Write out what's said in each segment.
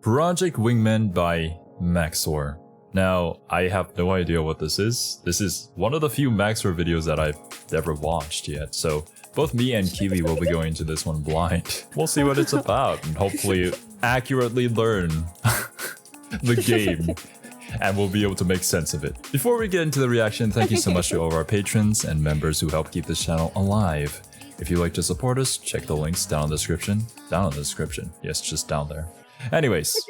Project Wingman by Max0r. Now, I have no idea what this is. This is one of the few Max0r videos that I've never watched yet, so both me and Kiwi will be going into this one blind. We'll see what it's about and hopefully accurately learn the game, and we'll be able to make sense of it. Before we get into the reaction, thank you so much to all of our patrons and members who help keep this channel alive. If you'd like to support us, check the links down in the description. Down in the description. Yes, just down there. Anyways.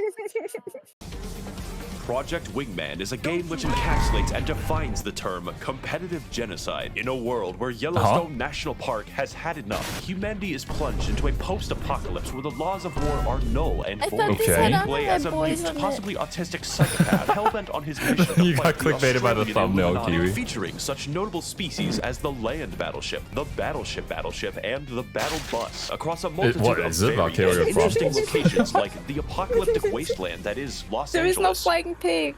Project Wingman is a game which encapsulates and defines the term competitive genocide. In a world where Yellowstone National Park has had enough, humanity is plunged into a post-apocalypse where the laws of war are null and void. You play as a mute, possibly autistic psychopath hell-bent on his mission to You got fight clickbaited by the thumbnail, Kiwi. Featuring such notable species as the land battleship, the battleship, and the battle bus. Across a multitude of very interesting locations like the apocalyptic wasteland that is Los Angeles. There is no flying pig.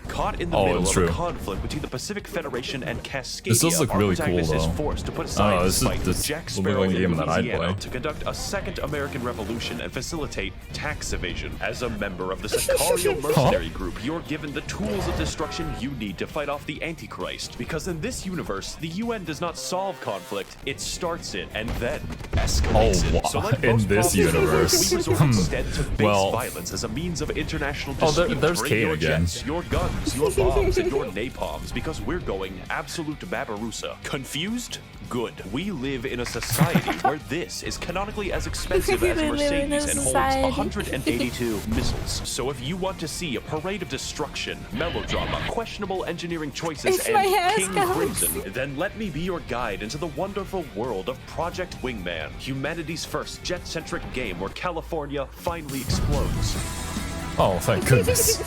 Caught in the middle of a conflict between the Pacific Federation and Cascadia, this does look really cool, though. is forced to put aside his fight with Jack Sparrow in game that I'd Louisiana play. to conduct a second American Revolution and facilitate tax evasion. As a member of the Sicario mercenary group, you're given the tools of destruction you need to fight off the Antichrist. Because in this universe, the UN does not solve conflict, it starts it and then escalates it. So like in this universe, we resort instead to base violence as a means of international dispute. There's Kane again. Jets, your guns, your bombs, and your napalms, because we're going absolute Barbarossa. Confused? Good. We live in a society where this is canonically as expensive as Mercedes and holds 182 missiles. So if you want to see a parade of destruction, melodrama, questionable engineering choices, and King Crimson, then let me be your guide into the wonderful world of Project Wingman, humanity's first jet-centric game where California finally explodes. Oh, thank goodness.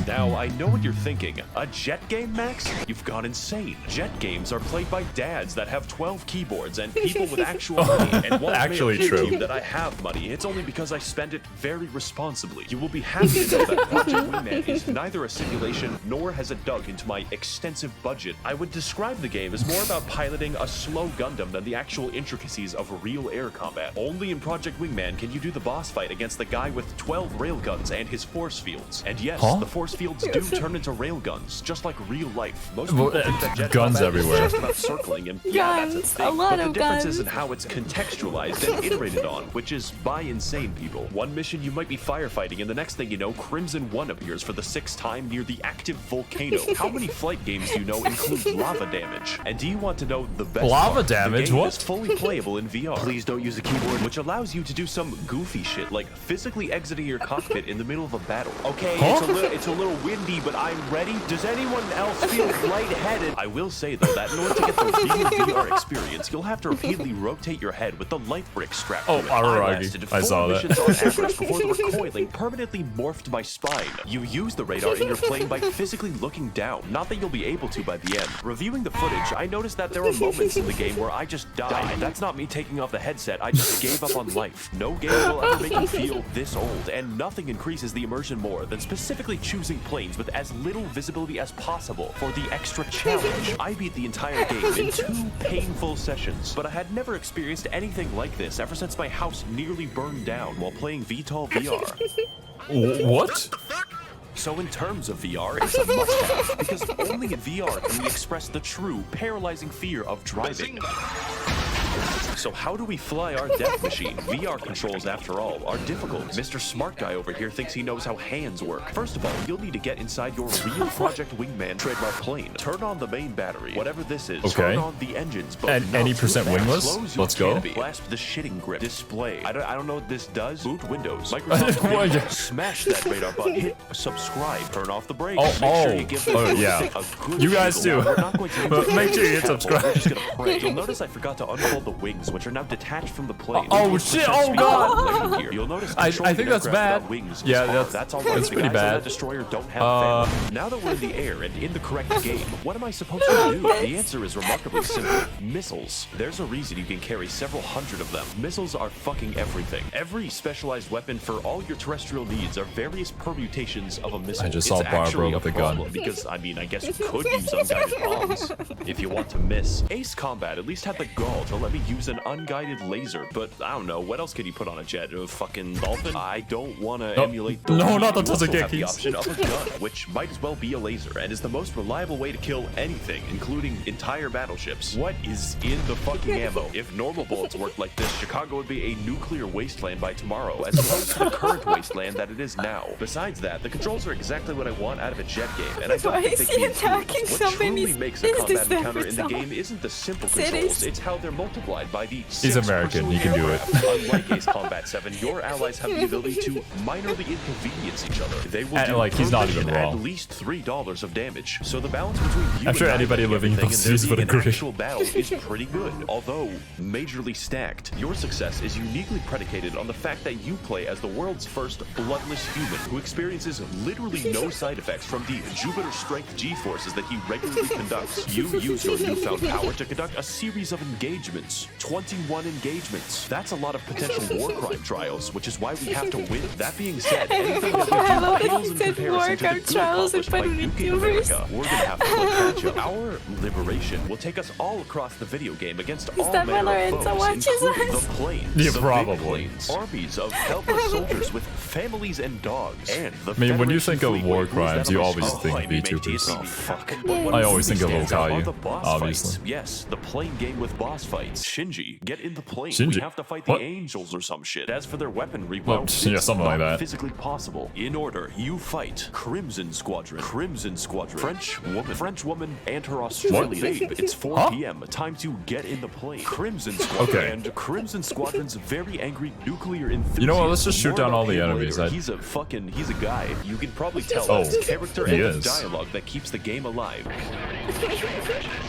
Now, I know what you're thinking. A jet game, Max? You've gone insane. Jet games are played by dads that have 12 keyboards and people with actual money. And while actually true. true. That I have money, it's only because I spend it very responsibly. You will be happy to know that Project Wingman is neither a simulation nor has it dug into my extensive budget. I would describe the game as more about piloting a slow Gundam than the actual intricacies of real air combat. Only in Project Wingman can you do the boss fight against the guy with 12 railguns and his force fields. And yes, the force fields do turn into railguns, just like real life. Most people think that jet guns combat everywhere. is just about circling, and Guns, that's a thing. a lot but the of difference guns. is in how it's contextualized and iterated on, which is by insane people. One mission you might be firefighting, and the next thing you know, Crimson 1 appears for the 6th time near the active volcano. How many flight games do you know include lava damage? And do you want to know the best Lava part? damage? The game What? is fully playable in VR. Please don't use a keyboard, which allows you to do some goofy shit, like physically exiting your cockpit in the middle of a battle. Okay, it's a little windy, but I'm ready. Does anyone else feel lightheaded? I will say, though, that in order to get the real VR experience, you'll have to repeatedly rotate your head with the light brick strapped to it. I saw that. On average before the recoiling permanently morphed my spine. You use the radar in your plane by physically looking down, not that you'll be able to by the end. Reviewing the footage, I noticed that there are moments in the game where I just died. That's not me taking off the headset, I just gave up on life. No game will ever make you feel this old, and nothing increases the immersion more than specifically choosing planes with as little visibility as possible for the extra challenge. I beat the entire game in 2 painful sessions, but I had never experienced anything like this ever since my house nearly burned down while playing VTOL VR. What? So in terms of VR, it's a must-have, because only in VR can we express the true, paralyzing fear of driving. So how do we fly our death machine? VR controls, after all, are difficult. Mr. Smart Guy over here thinks he knows how hands work. First of all, you'll need to get inside your real Project Wingman trademark plane. Turn on the main battery, whatever this is. Turn on the engines. But and any percent wingless? Let's go. Clasp the shitting grip. Display. I don't know what this does. Boot Windows. Microsoft. Smash that radar button. Hit subscribe. Turn off the brakes. Make sure you give this a good you guys do. We're not going to but make sure you hit subscribe. We're just gonna pray. You'll notice I forgot to unfold the wings, which are now detached from the plane. Oh shit! Oh god! You'll notice I think that's bad. Wings Yeah, that's all right. That's pretty bad. That destroyer don't have family. Now that we're in the air and in the correct game, what am I supposed to do? The answer is remarkably simple. Missiles. There's a reason you can carry several hundred of them. Missiles are fucking everything. Every specialized weapon for all your terrestrial needs are various permutations of a missile. I just saw Barbara with a gun. Because, I mean, I guess you could use unguided bombs if you want to miss. Ace Combat at least had the gall to let me use an an unguided laser. But I don't know, what else could he put on a jet? A fucking dolphin? I don't want to emulate the no, not the You also have the Tazekekis. option of a gun, which might as well be a laser, and is the most reliable way to kill anything, including entire battleships. What is in the fucking ammo? If normal bullets worked like this, Chicago would be a nuclear wasteland by tomorrow, as opposed to the current wasteland that it is now. Besides that, the controls are exactly what I want out of a jet game, and I don't think they can improve. What truly makes a combat encounter in the game isn't the simple controls, it's how they're multiplied by the He's American, he can do it. Unlike Ace Combat 7, your allies have the ability to minorly inconvenience each other. They will And, do like, he's not even at wrong. least $3 of damage. So the balance between you I'm sure and anybody living in those seas would an agree. actual battle is pretty good, although majorly stacked. Your success is uniquely predicated on the fact that you play as the world's first bloodless human who experiences literally no side effects from the Jupiter strength G-forces that he regularly conducts. You use your newfound power to conduct a series of engagements. 21 engagements. That's a lot of potential war crime trials, which is why we have to win. That being said, anything that we do pales in comparison to the good accomplished by nuking America. We're gonna have to play catch up. Our liberation will take us all across the video game against all manner of foes, including the planes, Yeah, the probably. big planes, armies of helpless soldiers with families and dogs, and the I mean, when you Federation think of fleet war with rules crimes, that you are always so think highly Vtubers. maintained. Oh, fuck. Yeah. But what I always really think of stands out are Okayu, the boss obviously. fights. Yes, the plane game with boss fights. Shinji, get in the plane. Shinji? We have to fight the What? angels or some shit. As for their weaponry, Well, well, yeah, it's something like not that. physically possible. In order, you fight Crimson Squadron, French woman, and her Australian babe. It's 4 Huh? p.m. Time to get in the plane. Crimson Squadron Okay. and Crimson Squadron's very angry nuclear enthusiast. You know what, let's just shoot More down about all the him enemies. later. I- He's a guy. You can probably tell Oh, his character he and is. his dialogue that keeps the game alive.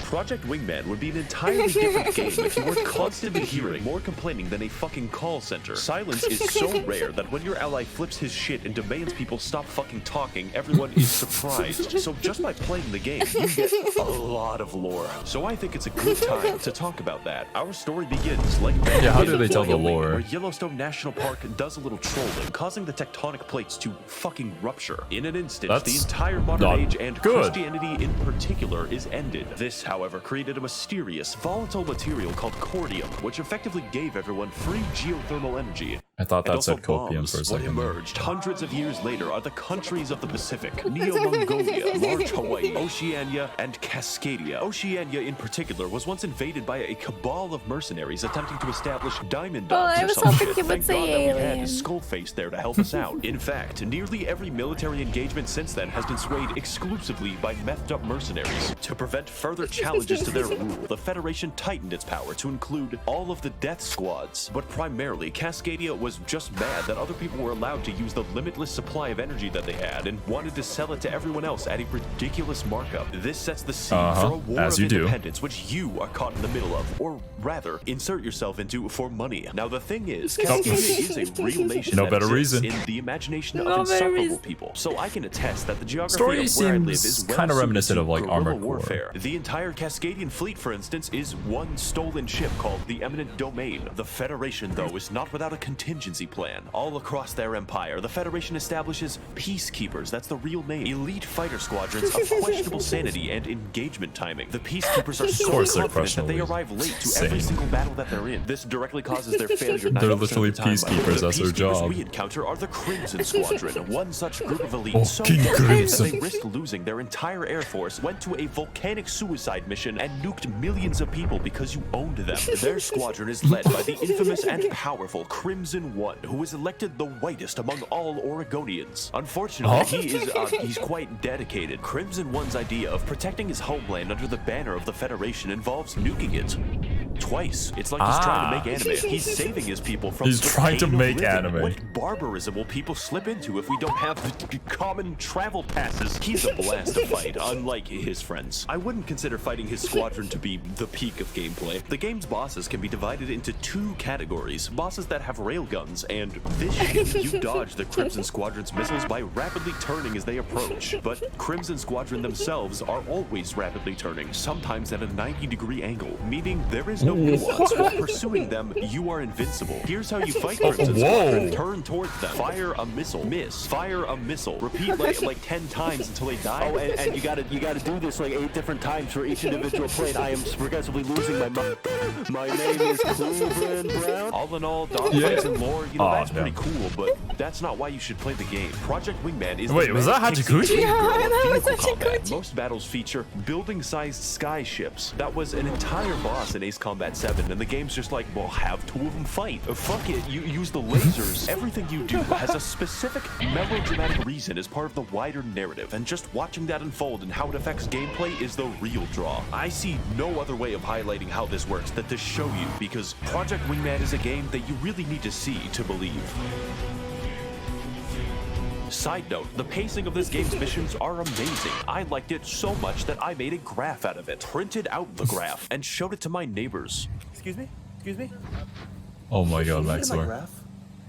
Project Wingman would be an entirely different game if you weren't constantly hearing more complaining than a fucking call center. Silence is so rare that when your ally flips his shit and demands people stop fucking talking, everyone is surprised. So just by playing the game, you get a lot of lore. So I think it's a good time to talk about that. Our story begins like Yeah, how do they tell the lore? where Yellowstone National Park does a little trolling, causing the tectonic plates to fucking rupture. In an instant, That's the entire modern not age and good. Christianity in particular is ended. This, however, created a mysterious, volatile material called cordium, which effectively gave everyone free geothermal energy. I thought And that also said copium bombs. for a What second. emerged hundreds of years later are the countries of the Pacific: Neo-Mongolia, Large Hawaii, Oceania, and Cascadia. Oceania in particular was once invaded by a cabal of mercenaries attempting to establish diamond Oh, dogs I or was some hoping shit. you would Thank say God that we had alien. Skullface there to help us out. In fact, nearly every military engagement since then has been swayed exclusively by methed up mercenaries. To prevent further challenges to their rule, the Federation tightened its power to include all of the death squads. But primarily, Cascadia was just mad that other people were allowed to use the limitless supply of energy that they had and wanted to sell it to everyone else at a ridiculous markup. This sets the scene for a war as of you do. independence, which you are caught in the middle of, or rather, insert yourself into for money. Now the thing is, Cascadia is a real nation No that better exists reason. in the imagination No of better insufferable reason. people. So I can attest that the geography Story of where I live seems is well kinda suited reminiscent to of, like, guerrilla Armored Core. warfare. The entire Cascadian fleet, for instance, is one stolen ship called the Eminent Domain. The Federation, though, is not without a contingency plan. All across their empire, the Federation establishes peacekeepers, that's the real name, elite fighter squadrons of questionable sanity and engagement timing. The peacekeepers are so course they're confident that they questionably arrive late to every sane. single battle that they're in. This directly causes their failure 90% They're of literally the time. peacekeepers, The that's their peacekeepers job. we encounter are the Crimson Squadron, one such group of elites Oh, so King dedicated that Crimson. they risked losing their entire air force, went to a volcanic suicide mission, and nuked millions of people because you owned them. Their squadron is led by the infamous and powerful Crimson One, who is elected the whitest among all Oregonians. Unfortunately, he's quite dedicated. Crimson One's idea of protecting his homeland under the banner of the Federation involves nuking it. Twice. It's like he's trying to make anime. He's saving his people from He's the trying to pain of make living. anime. What barbarism will people slip into if we don't have the common travel passes? He's a blast to fight, unlike his friends. I wouldn't consider fighting his squadron to be the peak of gameplay. The game's bosses can be divided into two categories: bosses that have railguns, and this shit, you dodge the Crimson Squadron's missiles by rapidly turning as they approach. But Crimson Squadron themselves are always rapidly turning, sometimes at a 90-degree angle, meaning there is no nuance. While pursuing them, you are invincible. Here's how you fight Crimson Squadron. Turn towards them. Fire a missile. Miss. Fire a missile. Repeat like 10 times until they die. Oh, and you gotta do this like 8 different times for each individual plane. I am progressively losing my mind. My name is Cleveland Brown. All in all, dogfights and lore, you know, that's pretty cool, but that's not why you should play the game. Project Wingman is Wait, was that Hachikuji? Yeah, that was Hachikuji. Most battles feature building-sized sky ships. That was an entire boss in Ace Combat 7, and the game's just like, well, have 2 of them fight. Fuck it, you use the lasers. Everything you do has a specific melodramatic reason as part of the wider narrative, and just watching that unfold and how it affects gameplay is the real draw. I see no other way of highlighting how this works than to show you, because Project Wingman is a game that you really need to see to believe. Side note, the pacing of this game's missions are amazing. I liked it so much that I made a graph out of it, printed out the graph, and showed it to my neighbors. Excuse me? Excuse me? Oh my god, Max0r.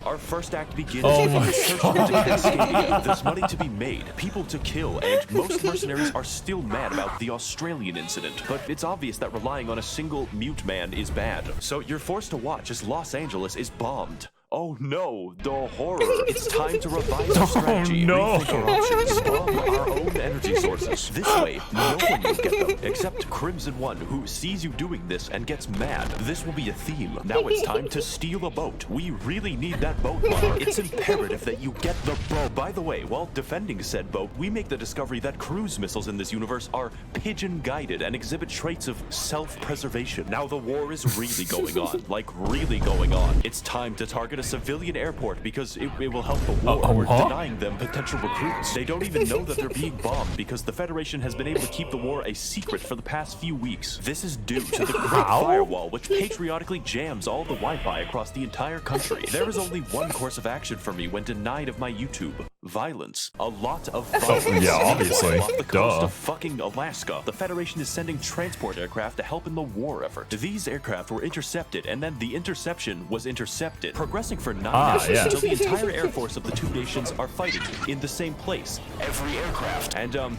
Our first act begins Oh my with search to Cascadia. There's money to be made, people to kill, and most mercenaries are still mad about the Australian incident. But it's obvious that relying on a single mute man is bad. So you're forced to watch as Los Angeles is bombed. Oh no, the horror. It's time to revise our strategy, rethink our options, bomb our own energy sources. This way, no one will get them, except Crimson One, who sees you doing this and gets mad. This will be a theme. Now it's time to steal a boat. We really need that boat, Mother. It's imperative that you get the boat. By the way, while defending said boat, we make the discovery that cruise missiles in this universe are pigeon-guided and exhibit traits of self-preservation. Now the war is really going on, like really going on. It's time to target a civilian airport because it will help the war. We're denying them potential recruits. They don't even know that they're being bombed because the Federation has been able to keep the war a secret for the past few weeks. This is due to the Great Firewall, which patriotically jams all the Wi-Fi across the entire country. There is only one course of action for me when denied of my YouTube. Violence. A lot of violence. Yeah, obviously. Off the coast of fucking Alaska, the Federation is sending transport aircraft to help in the war effort. These aircraft were intercepted, and then the interception was intercepted, progressing for 9 hours until the entire air force of the 2 nations are fighting in the same place. Every aircraft. And, wow,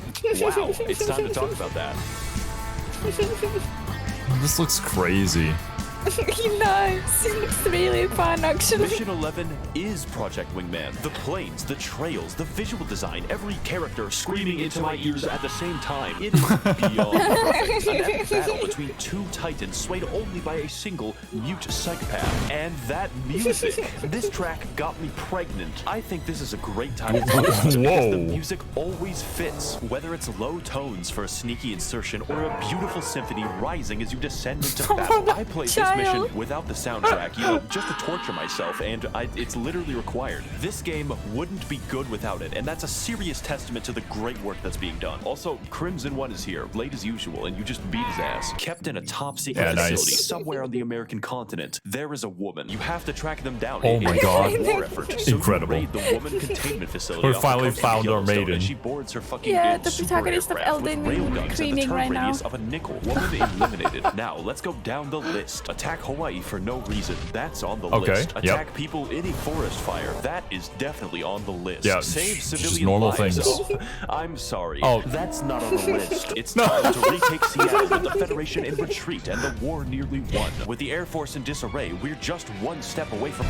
it's time to talk about that. This looks crazy. Nice. It looks really fun, actually. Mission 11 is Project Wingman. The planes, the trails, the visual design, every character screaming into my ears at the same time. It is beyond perfect. An epic battle between 2 titans swayed only by a single mute psychopath. And that music. This track got me pregnant. I think this is a great time to play this because the music always fits. Whether it's low tones for a sneaky insertion or a beautiful symphony rising as you descend into battle. I played this mission without the soundtrack, you know, just to torture myself, and it's literally required. This game wouldn't be good without it, and that's a serious testament to the great work that's being done. Also, Crimson One is here, late as usual, and you just beat his ass. Kept in a top-secret facility somewhere on the American continent. There is a woman. You have to track them down. Oh my god. War effort. So incredible. You raid the woman containment facility. We finally found our maiden. And she boards her fucking the protagonist of Elden Ring screaming right now. Of a nickel. Woman eliminated. Now, let's go down the list. Attack Hawaii for no reason. That's on the list. Attack people in a forest fire. That is definitely on the list. Yeah, save civilian just normal lives. things. Oh, I'm sorry. Oh, that's not on the list. It's time to retake Seattle with the Federation in retreat and the war nearly won. With the Air Force in disarray, we're just one step away from...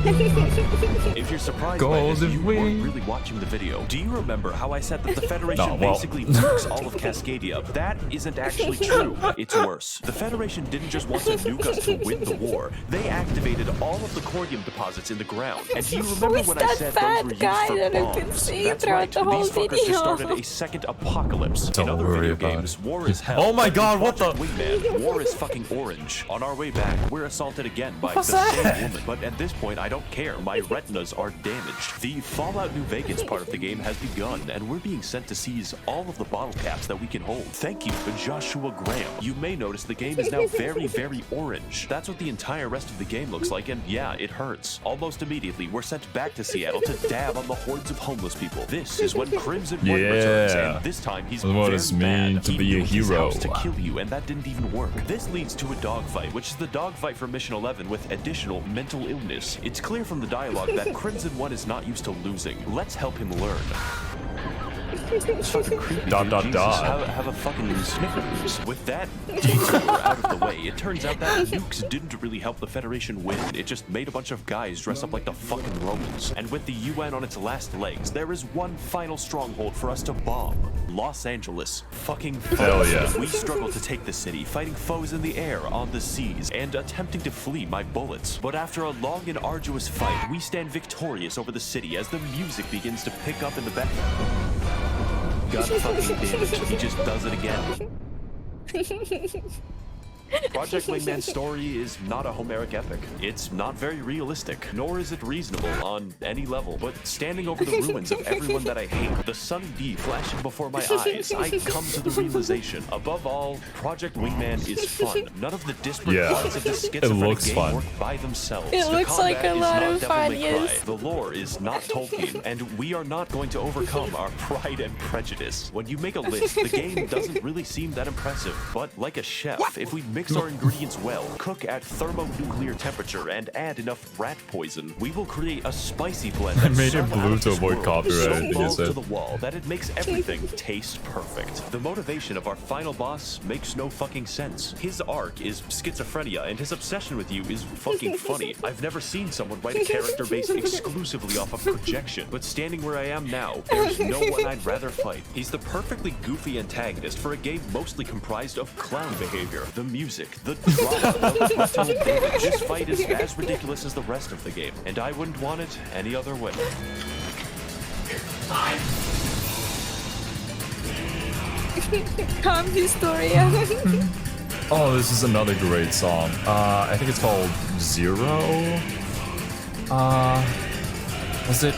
If you're surprised by this, you weren't really watching the video. Do you remember how I said that the Federation basically nukes all of Cascadia? That isn't actually true. It's worse. The Federation didn't just want to nuke us to win the war. They activated all of the cordium deposits in the ground. And do you remember when I said those were used for bombs? That's right. These fuckers just started a second apocalypse. In other video games, war is hell. Oh my god, what the? Wingman, war is fucking orange. On our way back, we're assaulted again by the same woman. But at this point, I don't care. My retinas are damaged. The Fallout New Vegas part of the game has begun, and we're being sent to seize all of the bottle caps that we can hold. Thank you, Joshua Graham. You may notice the game is now very, very orange. That's what the entire rest of the game looks like, and yeah, it hurts. Almost immediately, we're sent back to Seattle to dab on the hordes of homeless people. This is when Crimson One returns, and this time he's very mad. To be a hero. To kill you, and that didn't even work. This leads to a dogfight, which is the dogfight for Mission 11 with additional mental illness. It's clear from the dialogue that Crimson One is not used to losing. Let's help him learn. It's fucking creepy. Dot, dude. dot, Jesus, dot. Have a fucking snickers. With that detour out of the way, it turns out that nukes didn't really help the Federation win. It just made a bunch of guys dress up like the fucking Romans. And with the UN on its last legs, there is one final stronghold for us to bomb. Los Angeles. Fucking Hell yeah. We struggle to take the city, fighting foes in the air, on the seas, and attempting to flee my bullets. But after a long and arduous fight, we stand victorious over the city as the music begins to pick up in the back. God fucking damn it, he just does it again. Project Wingman's story is not a Homeric epic. It's not very realistic, nor is it reasonable on any level. But standing over the ruins of everyone that I hate, the sunny D flashing before my eyes, I come to the realization, above all, Project Wingman is fun. None of the disparate parts of the schizophrenic game work by themselves. It looks like a lot of fun, yes. The lore is not Tolkien, and we are not going to overcome our pride and prejudice. When you make a list, the game doesn't really seem that impressive. But like a chef, if we mix our ingredients well, cook at thermonuclear temperature, and add enough rat poison, we will create a spicy blend that made it blue to surrounds avoid world copyright, so balls because to the wall that it makes everything taste perfect. The motivation of our final boss makes no fucking sense. His arc is schizophrenia, and his obsession with you is fucking funny. I've never seen someone write a character based exclusively off of projection, but standing where I am now, there's no one I'd rather fight. He's the perfectly goofy antagonist for a game mostly comprised of clown behavior. The music, the drama, the plateau building. This fight is as ridiculous as the rest of the game, and I wouldn't want it any other way. Calm Historia. Oh, this is another great song. I think it's called Zero. Was it?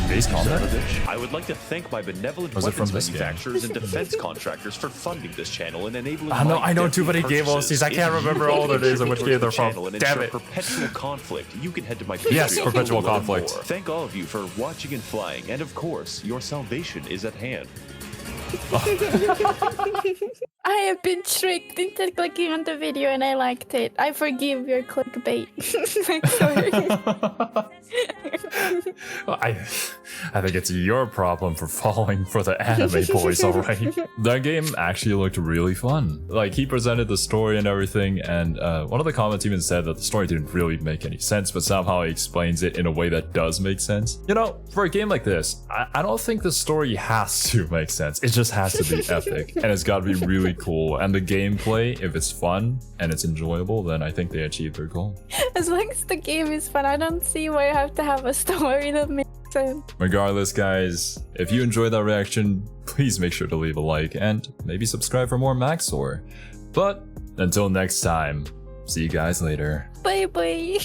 Base Combat? I would like to thank my benevolent Was it from weapons this game? manufacturers and defense contractors for funding this channel and enabling I know too many game OSTs. I can't remember all the names of which game they're from. Damn it. Perpetual conflict. You can head to my Yes, Patreon Perpetual to learn Conflict. more. Thank all of you for watching and flying, and of course, your salvation is at hand. I have been tricked into clicking on the video and I liked it. I forgive your clickbait. Sorry. I think it's your problem for falling for the anime boys, alright? That game actually looked really fun. Like, he presented the story and everything, and one of the comments even said that the story didn't really make any sense, but somehow he explains it in a way that does make sense. You know, for a game like this, I don't think the story has to make sense. It just has to be epic, and it's gotta be really cool. And the gameplay, if it's fun and it's enjoyable, then I think they achieved their goal. As long as the game is fun, I don't see why you have to have a story that makes sense. Regardless, guys, if you enjoyed that reaction, please make sure to leave a like and maybe subscribe for more Max0r. But until next time, see you guys later. Bye bye.